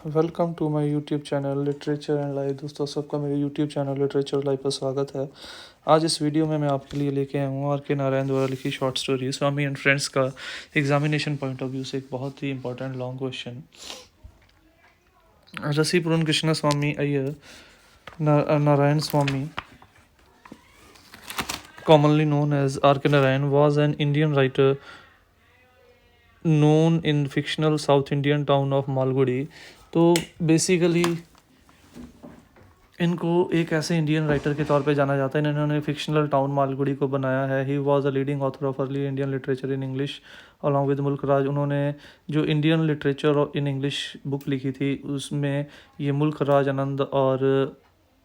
Welcome to my YouTube channel literature and life. दोस्तों, सबका मेरे यूट्यूब चैनल लिटरेचर लाइफ पर स्वागत है। आज इस वीडियो में मैं आपके लिए लेके आया हूँ R.K. नारायण द्वारा लिखी short story Swami and friends का एग्जामिनेशन पॉइंट ऑफ व्यू से एक बहुत ही important long question. Rasipuram Krishna Swami Iyer Narayan Swami, commonly known as R.K. Narayan, was an Indian writer known in fictional South Indian town of Malgudi। तो basically इनको एक ऐसे Indian writer के तौर पे जाना जाता है। इन्होंने फिक्शनल टाउन मालगुड़ी को बनाया है। He was a leading author of early Indian literature in English along with मुल्क राज। उन्होंने जो Indian literature in English book लिखी थी उसमें ये मुल्क राज आनंद और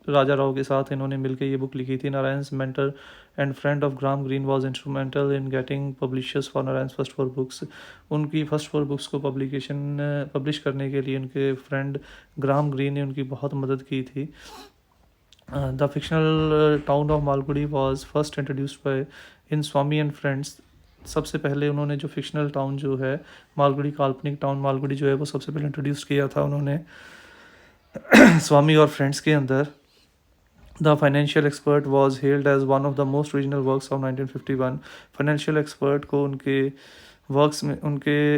राजा राव के साथ इन्होंने मिलकर ये बुक लिखी थी। Narayan's mentor and friend of Graham Greene was instrumental in getting publishers for Narayan's first 4 books. उनकी फर्स्ट 4 बुक्स को पब्लिश करने के लिए उनके फ्रेंड ग्राम ग्रीन ने उनकी बहुत मदद की थी। The fictional town of Malgudi was first introduced by in Swami and friends. सबसे पहले उन्होंने जो फिक्शनल टाउन जो है मालगुड़ी, काल्पनिक टाउन मालगुड़ी जो है वो सबसे पहले इंट्रोड्यूस किया था उन्होंने स्वामी और फ्रेंड्स के अंदर। The Financial Expert was held as one of the most original works of 1951। Financial Expert को उनके वर्क्स में, उनके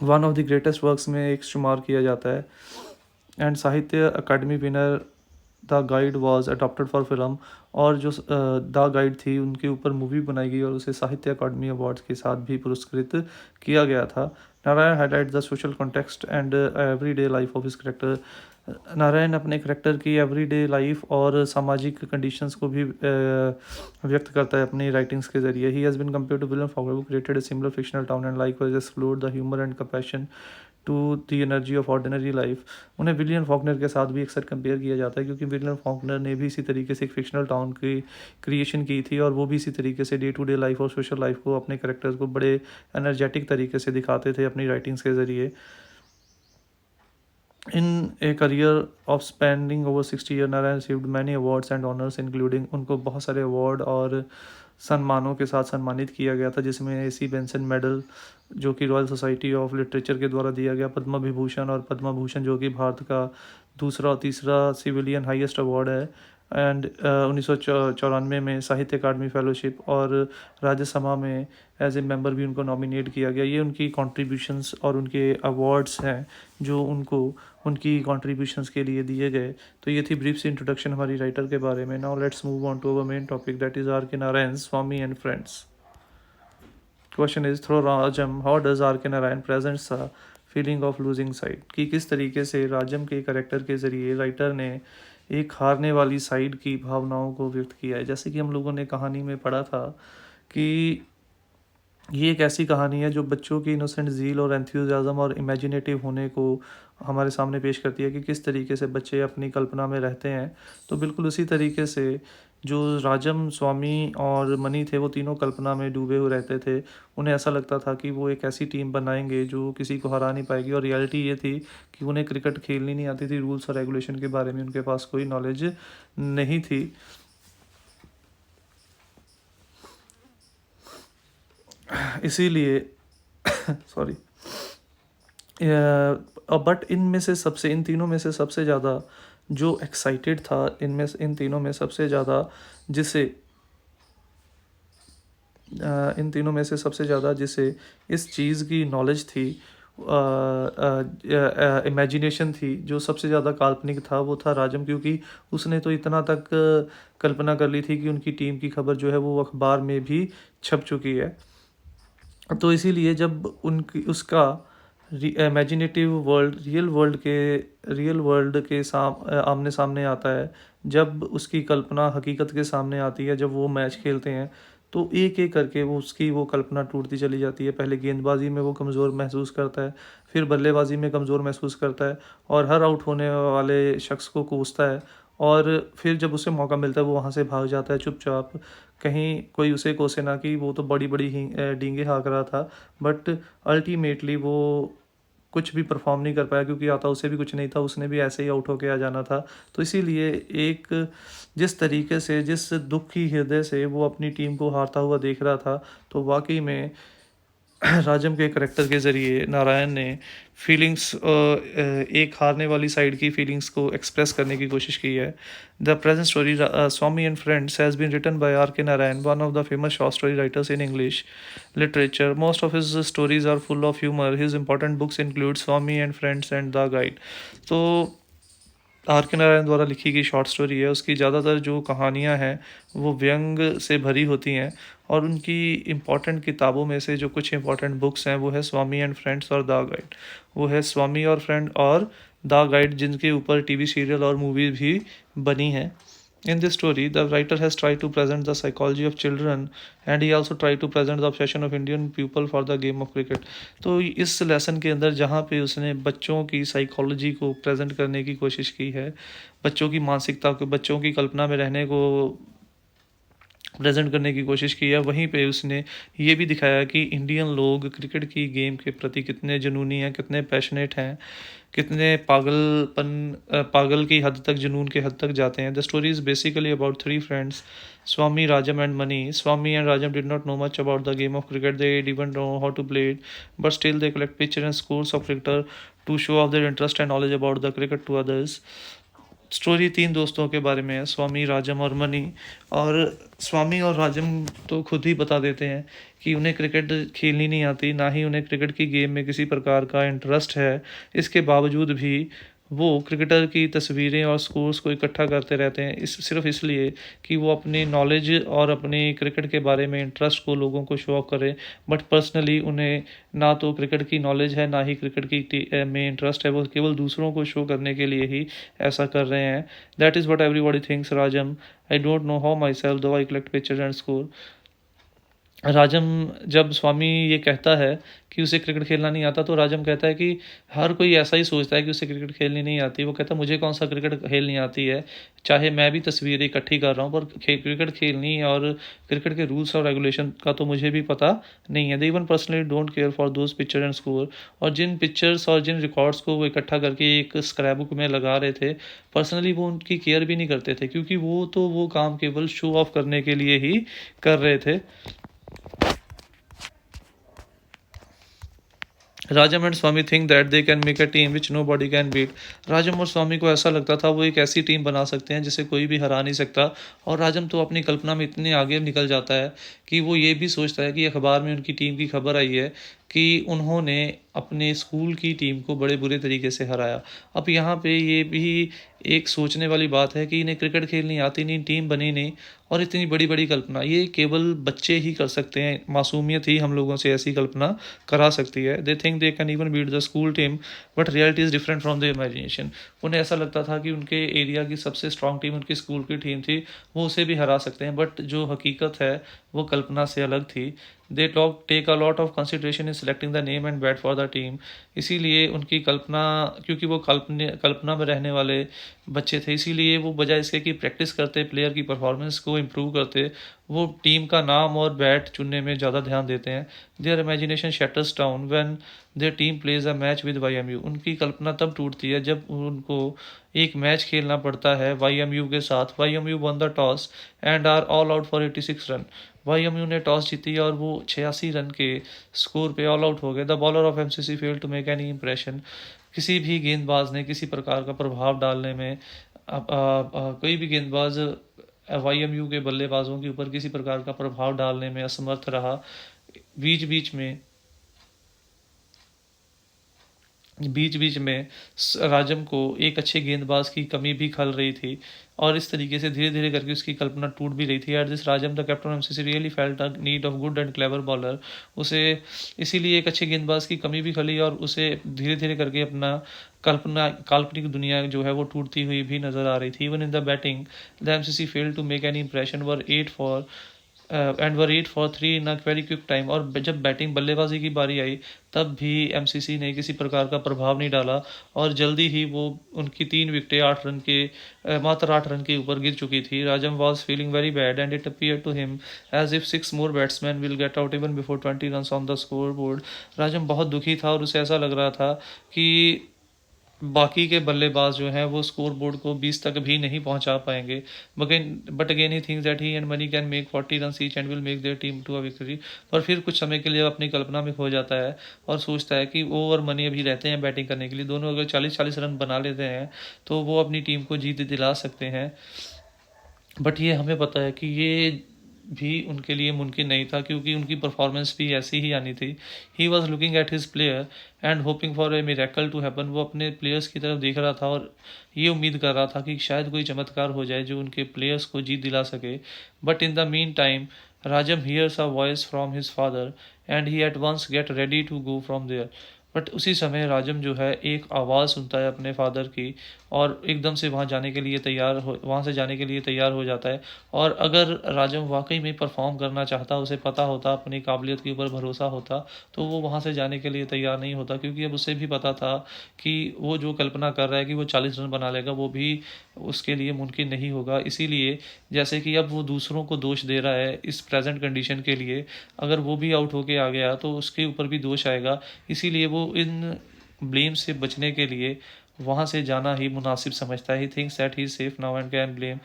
one of the greatest works में एक शुमार किया जाता है। And Sahitya Akademi winner the Guide was adopted for film. और जो द गाइड थी उनके ऊपर मूवी बनाई गई और उसे साहित्य अकादमी अवार्ड्स के साथ भी पुरस्कृत किया गया था। Narayan highlight the social context and everyday life of his character. Narayan अपने करेक्टर की एवरीडे लाइफ और सामाजिक कंडीशंस को भी व्यक्त करता है अपनी राइटिंग्स के जरिए। He has been compared to William Faulkner, who created a similar fictional town and likewise explored the humour and compassion to the energy of ordinary life. उन्हें विलियम फॉकनर के साथ भी अक्सर कंपेयर किया जाता है क्योंकि विलियम फॉकनर ने भी इसी तरीके से एक फिक्शनल टाउन की क्रिएशन की थी और वो भी इसी तरीके से डे टू डे लाइफ और सोशल लाइफ को, अपने करेक्टर्स को बड़े एनर्जेटिक तरीके से दिखाते थे अपनी राइटिंग्स के ज़रिए। In a career of spanning over 60 years, Narayan received many awards and honors including, उनको बहुत सारे अवार्ड और सम्मानों के साथ सम्मानित किया गया था, जिसमें AC बेंसन मेडल जो कि रॉयल सोसाइटी ऑफ लिटरेचर के द्वारा दिया गया, पद्म विभूषण और पद्म भूषण जो कि भारत का दूसरा और तीसरा सिविलियन हाईएस्ट अवार्ड है। एंड 1994 में साहित्य अकादमी फेलोशिप और राज्यसभा में एज ए मेंबर भी उनको नॉमिनेट किया गया। ये उनकी कॉन्ट्रीब्यूशंस और उनके अवार्ड्स हैं जो उनको उनकी कॉन्ट्रीब्यूशंस के लिए दिए गए। तो ये थी ब्रीफ सी इंट्रोडक्शन हमारी राइटर के बारे में। Now let's move on to our main topic, that is R.K. Narayan Swami and friends. Question is, through Rajam how does R.K. Narayan presents a feeling of losing side. कि किस तरीके से राजम के कैरेक्टर के जरिए राइटर ने एक हारने वाली साइड की भावनाओं को व्यक्त किया है। जैसे कि हम लोगों ने कहानी में पढ़ा था कि ये एक ऐसी कहानी है जो बच्चों की इनोसेंट ज़ील और एंथुसियाज्म और इमेजिनेटिव होने को हमारे सामने पेश करती है कि किस तरीके से बच्चे अपनी कल्पना में रहते हैं। तो बिल्कुल उसी तरीके से जो राजम, स्वामी और मनी थे वो तीनों कल्पना में डूबे हुए रहते थे। उन्हें ऐसा लगता था कि वो एक ऐसी टीम बनाएंगे जो किसी को हरा नहीं पाएगी, और रियलिटी ये थी कि उन्हें क्रिकेट खेलनी नहीं आती थी। रूल्स और रेगुलेशन के बारे में उनके पास कोई नॉलेज नहीं थी। इसीलिए सॉरी, बट इनमें से सबसे, इन तीनों में से सबसे ज़्यादा जो एक्साइटेड था, इन तीनों में सबसे ज़्यादा जिसे इन तीनों में से सबसे ज़्यादा जिसे इस चीज़ की नॉलेज थी, इमेजिनेशन थी, जो सबसे ज़्यादा काल्पनिक था, वो था राजम। क्योंकि उसने तो इतना तक कल्पना कर ली थी कि उनकी टीम की खबर जो है वो अखबार में भी छप चुकी है। तो इसीलिए जब उनकी उसका इमेजिनेटिव वर्ल्ड रियल वर्ल्ड के आमने सामने आता है, जब उसकी कल्पना हकीकत के सामने आती है, जब वो मैच खेलते हैं तो एक एक करके वो कल्पना टूटती चली जाती है। पहले गेंदबाजी में वो कमज़ोर महसूस करता है, फिर बल्लेबाजी में कमज़ोर महसूस करता है और हर आउट होने वाले शख्स को कोसता है। और फिर जब उसे मौका मिलता है वो वहाँ से भाग जाता है चुपचाप, कहीं कोई उसे कोसे ना कि वो तो बड़ी बड़ी डींगे हाँक रहा था। बट अल्टीमेटली वो कुछ भी परफॉर्म नहीं कर पाया क्योंकि आता उसे भी कुछ नहीं था, उसने भी ऐसे ही आउट होके आ जाना था। तो इसीलिए एक जिस तरीके से, जिस दुखी हृदय से वो अपनी टीम को हारता हुआ देख रहा था, तो वाकई में राजम के करैक्टर के ज़रिए नारायण ने फीलिंग्स एक हारने वाली साइड की फीलिंग्स को एक्सप्रेस करने की कोशिश की है. The present story Swami and friends has been written by R K Narayan, one of the famous short story writers in English literature. Most of his stories are full of humor. His important books include Swami and Friends and The Guide. तो are K Narayan द्वारा लिखी गई short story है, उसकी ज़्यादातर जो कहानियाँ हैं वो व्यंग से भरी होती हैं. और उनकी इम्पॉर्टेंट किताबों में से जो कुछ इम्पॉर्टेंट बुक्स हैं वो है स्वामी एंड फ्रेंड्स और द गाइड. वो है स्वामी और फ्रेंड और द गाइड, जिनके ऊपर टीवी सीरियल और मूवी भी बनी हैं. In this story, the writer has tried to present the psychology of children and he also tried to present the obsession of Indian people for the game of cricket. तो इस lesson के अंदर जहाँ पे उसने बच्चों की साइकोलॉजी को प्रेजेंट करने की कोशिश की है, बच्चों की मानसिकता को, बच्चों की कल्पना में रहने को प्रेजेंट करने की कोशिश की है, वहीं पे उसने ये भी दिखाया कि इंडियन लोग क्रिकेट की गेम के प्रति कितने जुनूनी हैं, कितने पैशनेट हैं, कितने पागल की हद तक, जुनून के हद तक जाते हैं. The story is basically about three friends, Swami, Rajam and Mani. Swami and Rajam did not know much about the game of cricket. They didn't know how to play it, but still they collect pictures and scores of cricketer to show off their interest and knowledge about the cricket to others. Story तीन दोस्तों के बारे में है, स्वामी, राजम और money. और स्वामी और राजम तो खुद ही बता देते हैं कि उन्हें क्रिकेट खेलनी नहीं आती, ना ही उन्हें क्रिकेट की गेम में किसी प्रकार का इंटरेस्ट है. इसके बावजूद भी वो क्रिकेटर की तस्वीरें और स्कोर्स को इकट्ठा करते रहते हैं, सिर्फ इसलिए कि वो अपनी नॉलेज और अपनी क्रिकेट के बारे में इंटरेस्ट को लोगों को शो ऑफ करें. बट पर्सनली उन्हें ना तो क्रिकेट की नॉलेज है, ना ही क्रिकेट की में इंटरेस्ट है. वो केवल दूसरों को शो करने के लिए ही ऐसा कर रहे हैं. That is what everybody thinks Rajam. I don't know how myself though I collect picture and score. Rajam, जब स्वामी ये कहता है कि उसे क्रिकेट खेलना नहीं आता, तो राजम कहता है कि हर कोई ऐसा ही सोचता है कि उसे क्रिकेट खेलनी नहीं आती. वो कहता है मुझे कौन सा क्रिकेट खेलनी आती है, चाहे मैं भी तस्वीरें इकट्ठी कर रहा हूँ, पर क्रिकेट खेलनी और क्रिकेट के रूल्स और रेगुलेशन का तो मुझे भी पता नहीं है. They even personally don't care for those picture and score. और जिन पिक्चर्स और जिन रिकॉर्ड्स को वो इकट्ठा करके एक स्क्रैप बुक में लगा रहे थे, पर्सनली वो उनकी केयर भी नहीं करते थे, क्योंकि वो काम केवल शो ऑफ करने के लिए ही कर रहे थे. Rajam and Swami think that they can make a team which nobody can beat. Rajam और स्वामी को ऐसा लगता था वो एक ऐसी टीम बना सकते हैं जिसे कोई भी हरा नहीं सकता. और राजम तो अपनी कल्पना में इतने आगे निकल जाता है कि वो ये भी सोचता है कि अखबार में उनकी टीम की खबर आई है कि उन्होंने अपने स्कूल की टीम को बड़े बुरे तरीके से हराया. अब यहाँ पे ये भी एक सोचने वाली बात है कि इन्हें क्रिकेट खेलनी आती नहीं, टीम बनी नहीं, और इतनी बड़ी बड़ी कल्पना ये केवल बच्चे ही कर सकते हैं. मासूमियत ही हम लोगों से ऐसी कल्पना करा सकती है. They think they can even beat the school team, but reality is different from the imagination. उन्हें ऐसा लगता था कि उनके एरिया की सबसे स्ट्रॉन्ग टीम उनकी स्कूल की टीम थी, वो उसे भी हरा सकते हैं, बट जो हकीकत है वो कल्पना से अलग थी. They take a lot of consideration in selecting the name and bat for the team. इसीलिए उनकी कल्पना, क्योंकि वो कल्पना में रहने वाले बच्चे थे, इसीलिए वो बजाय इसके कि प्रैक्टिस करते, प्लेयर की परफॉर्मेंस को इम्प्रूव करते, वो टीम का नाम और बैट चुनने में ज़्यादा ध्यान देते हैं. Their imagination shatters down when their team plays a match with YMU. उनकी कल्पना तब टूटती है जब उनको एक मैच खेलना पड़ता है वाईएमयू के साथ. YMU won the toss and are all out for 86 run. YMU ने टॉस जीती और वो 86 रन के स्कोर पे ऑल आउट हो गए. The bowler of MCC fail to make any impression. किसी भी गेंदबाज ने किसी प्रकार का प्रभाव डालने में कोई भी गेंदबाज वाईएमयू के बल्लेबाजों के ऊपर किसी प्रकार का प्रभाव डालने में असमर्थ रहा. बीच बीच में राजम को एक अच्छे गेंदबाज की कमी भी खल रही थी, और इस तरीके से धीरे धीरे करके उसकी कल्पना टूट भी रही थी. At this Rajam the captain MCC really felt a need of good and clever bowler. उसे इसीलिए एक अच्छे गेंदबाज की कमी भी खली, और उसे धीरे धीरे करके अपना काल्पनिक दुनिया जो है वो टूटती हुई भी नजर आ रही थी. Even in the batting the MCC fail to make any impression were 8 for 3 in a very quick time. और जब बैटिंग बल्लेबाजी की बारी आई तब भी एमसीसी ने किसी प्रकार का प्रभाव नहीं डाला, और जल्दी ही वो उनकी 3 विकेटें मात्र 8 रन के ऊपर गिर चुकी थी. Rajam was feeling very bad and it appear to him as if 6 more batsman will get out even before 20 run on the score board. Rajam बहुत दुखी था और उसे ऐसा लग रहा था कि बाकी के बल्लेबाज जो हैं वो स्कोर बोर्ड को 20 तक भी नहीं पहुंचा पाएंगे। But again he thinks that he and Mani can make 40 run each and will make their team to a victory. पर फिर कुछ समय के लिए अपनी कल्पना में खो जाता है और सोचता है कि वो और मनी अभी रहते हैं बैटिंग करने के लिए, दोनों अगर 40-40 रन बना लेते हैं तो वो अपनी टीम को जीत दिला सकते हैं। बट ये हमें पता है कि ये भी उनके लिए मुमकिन नहीं था, क्योंकि उनकी परफॉर्मेंस भी ऐसी ही आनी थी। He was looking at his player and hoping for a miracle to happen. वो अपने प्लेयर्स की तरफ देख रहा था और ये उम्मीद कर रहा था कि शायद कोई चमत्कार हो जाए जो उनके प्लेयर्स को जीत दिला सके। But in the meantime Rajam hears a voice from his father and he at once get ready to go from there. But उसी समय राजम जो है एक आवाज़ सुनता है अपने फादर की और एकदम से वहाँ जाने के लिए वहाँ से जाने के लिए तैयार हो जाता है। और अगर राजम वाकई में परफॉर्म करना चाहता, उसे पता होता, अपनी काबिलियत के ऊपर भरोसा होता, तो वो वहाँ से जाने के लिए तैयार नहीं होता, क्योंकि अब उसे भी पता था कि वो जो कल्पना कर रहा है कि वो 40 रन बना लेगा वो भी उसके लिए मुमकिन नहीं होगा। इसीलिए जैसे कि अब वो दूसरों को दोष दे रहा है इस प्रेजेंट कंडीशन के लिए, अगर वो भी आउट होके आ गया तो उसके ऊपर भी दोष आएगा। इसीलिए वो इन ब्लेम से बचने के लिए वहाँ से जाना ही मुनासिब समझता है। ही thinks that he is safe now and can blame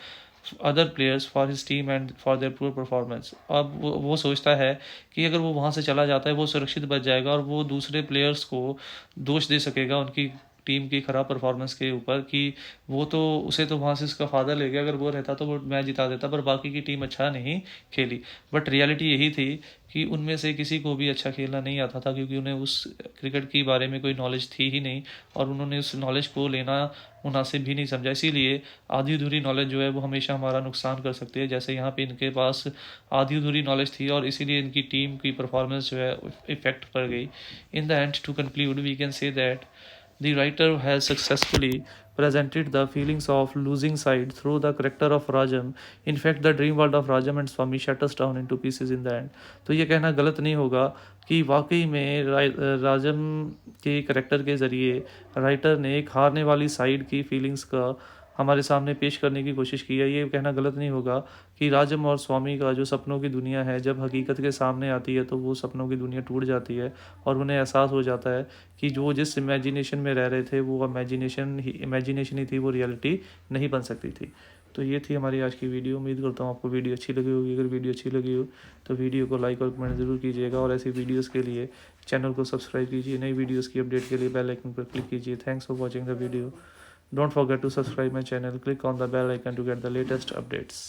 other players for his team and for their poor performance. अब वो सोचता है कि अगर वो वहाँ से चला जाता है वो सुरक्षित बच जाएगा और वो दूसरे प्लेयर्स को दोष दे सकेगा उनकी टीम की खराब परफॉर्मेंस के ऊपर कि वो तो उसे तो वहाँ से उसका फादर ले गया, अगर वो रहता तो वो मैच जिता देता, पर बाकी की टीम अच्छा नहीं खेली। बट रियलिटी यही थी कि उनमें से किसी को भी अच्छा खेलना नहीं आता था, क्योंकि उन्हें उस क्रिकेट के बारे में कोई नॉलेज थी ही नहीं और उन्होंने उस नॉलेज को लेना मुनासिब भी नहीं समझा। इसीलिए आधी अधूरी नॉलेज जो है वो हमेशा हमारा नुकसान कर सकती है। जैसे यहाँ पे इनके पास आधी अधूरी नॉलेज थी और इसीलिए इनकी टीम की परफॉर्मेंस जो है इफेक्ट पड़ गई। In the end to conclude we can say that the writer has successfully presented the feelings of losing sight through the character of Rajam. In fact, the dream world of Rajam and Swami shatters down into pieces in the end. तो ये कहना गलत नहीं होगा कि वाकई में राजम के करेक्टर के ज़रिए राइटर ने एक हारने वाली साइड की फीलिंग्स का हमारे सामने पेश करने की कोशिश की है। ये कहना गलत नहीं होगा कि राजम और स्वामी का जो सपनों की दुनिया है, जब हकीकत के सामने आती है तो वो सपनों की दुनिया टूट जाती है और उन्हें एहसास हो जाता है कि जो जिस इमेजिनेशन में रह रहे थे वो इमेजिनेशन ही थी, वो रियलिटी नहीं बन सकती थी। तो ये थी हमारी आज की वीडियो। उम्मीद करता हूँ आपको वीडियो अच्छी लगी होगी। अगर वीडियो अच्छी लगी हो तो वीडियो को लाइक और कमेंट ज़रूर कीजिएगा और ऐसी वीडियोस के लिए चैनल को सब्सक्राइब कीजिए। नई वीडियोस की अपडेट के लिए बेल आइकन पर क्लिक कीजिए। Thanks for watching the video. Don't forget to subscribe my channel. Click on the bell icon to get the latest updates.